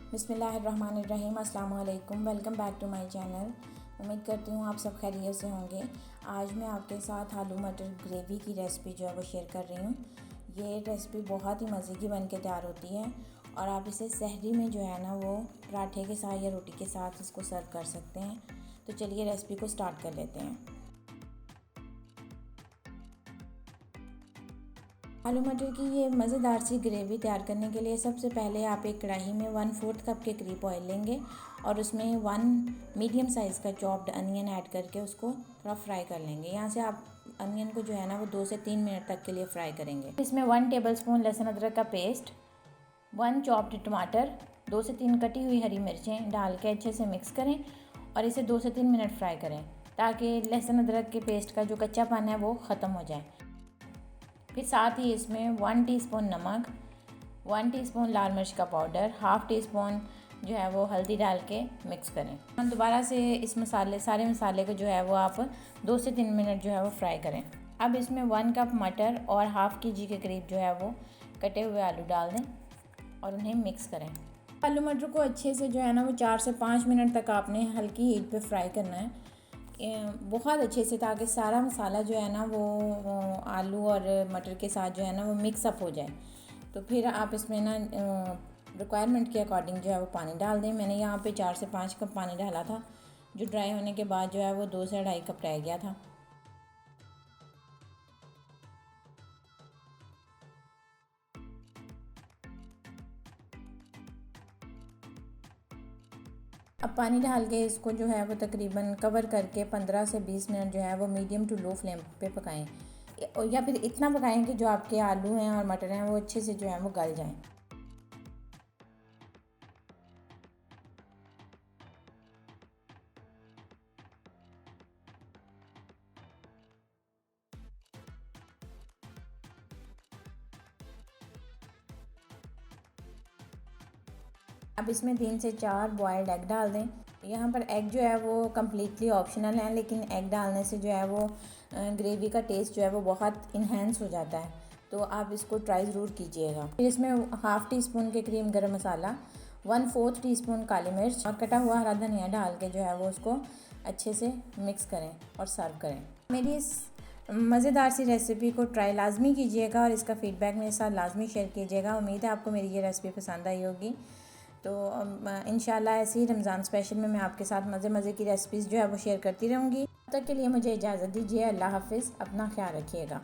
बिस्मिल्लाहिर्रहमानिर्रहीम। अस्सलाम वालेकुम। Welcome back to my channel. उम्मीद करती हूँ आप सब खैरियत से होंगे। आज मैं आपके साथ आलू मटर ग्रेवी की रेसिपी जो है वो शेयर कर रही हूँ। ये रेसिपी बहुत ही मज़े की बन के तैयार होती है और आप इसे सहरी में जो है ना वो पराठे के साथ या रोटी के साथ इसको सर्व कर सकते हैं। तो चलिए रेसिपी को स्टार्ट कर लेते हैं। आलू मटर की ये मज़ेदार सी ग्रेवी तैयार करने के लिए सबसे पहले आप एक कढ़ाई में 1/4 कप के करीब ऑयल लेंगे और उसमें 1 मीडियम साइज़ का चॉप्ड अनियन ऐड करके उसको थोड़ा फ्राई कर लेंगे। यहाँ से आप अनियन को जो है ना वो 2 से 3 मिनट तक के लिए फ्राई करेंगे। इसमें 1 टेबलस्पून लहसुन अदरक का पेस्ट, 1 चॉप्ड टमाटर, 2 से 3 कटी हुई हरी मिर्चें डाल के अच्छे से मिक्स करें और इसे 2 से 3 मिनट फ्राई करें ताकि लहसुन अदरक के पेस्ट का जो कच्चापन है वो ख़त्म हो जाए। फिर साथ ही इसमें 1 टीस्पून नमक, 1 टीस्पून लाल मिर्च का पाउडर, हाफ़ टी स्पून जो है वो हल्दी डाल के मिक्स करें। हम दोबारा से इस सारे मसाले को जो है वो आप 2 से 3 मिनट जो है वो फ्राई करें। अब इसमें 1 कप मटर और हाफ़ केजी के करीब जो है वो कटे हुए आलू डाल दें और उन्हें मिक्स करें। आलू मटर को अच्छे से जो है ना वो 4 से 5 मिनट तक आपने हल्की हीट पे फ्राई करना है बहुत अच्छे से, ताकि सारा मसाला जो है ना वो आलू और मटर के साथ जो है ना वो मिक्सअप हो जाए। तो फिर आप इसमें ना रिक्वायरमेंट के अकॉर्डिंग जो है वो पानी डाल दें। मैंने यहाँ पे 4 से 5 कप पानी डाला था, जो ड्राई होने के बाद जो है वो 2 से 2.5 कप रह गया था। अब पानी डाल के इसको जो है वो तकरीबन कवर करके 15 से 20 मिनट जो है वो मीडियम टू लो फ्लेम पे पकाएं, या फिर इतना पकाएं कि जो आपके आलू हैं और मटर हैं वो अच्छे से जो है वो गल जाएं। अब इसमें 3 से 4 बॉयल्ड एग डाल दें। यहाँ पर एग जो है वो कम्प्लीटली ऑप्शनल है, लेकिन एग डालने से जो है वो ग्रेवी का टेस्ट जो है वो बहुत इन्हेंस हो जाता है, तो आप इसको ट्राई ज़रूर कीजिएगा। फिर इसमें हाफ़ टी स्पून के करीब गरम मसाला, 1/4 टीस्पून काली मिर्च और कटा हुआ हरा धनिया डाल के जो है वो उसको अच्छे से मिक्स करें और सर्व करें। मेरी इस मज़ेदार सी रेसिपी को ट्राई लाजमी कीजिएगा और इसका फ़ीडबैक मेरे साथ लाजमी शेयर कीजिएगा। उम्मीद है आपको मेरी ये रेसिपी पसंद आई होगी। तो इंशाल्लाह ऐसे ही रमज़ान स्पेशल में मैं आपके साथ मज़े की रेसिपीज़ जो है वो शेयर करती रहूँगी। तब तक के लिए मुझे इजाज़त दीजिए। अल्लाह हाफ़िज़। अपना ख्याल रखिएगा।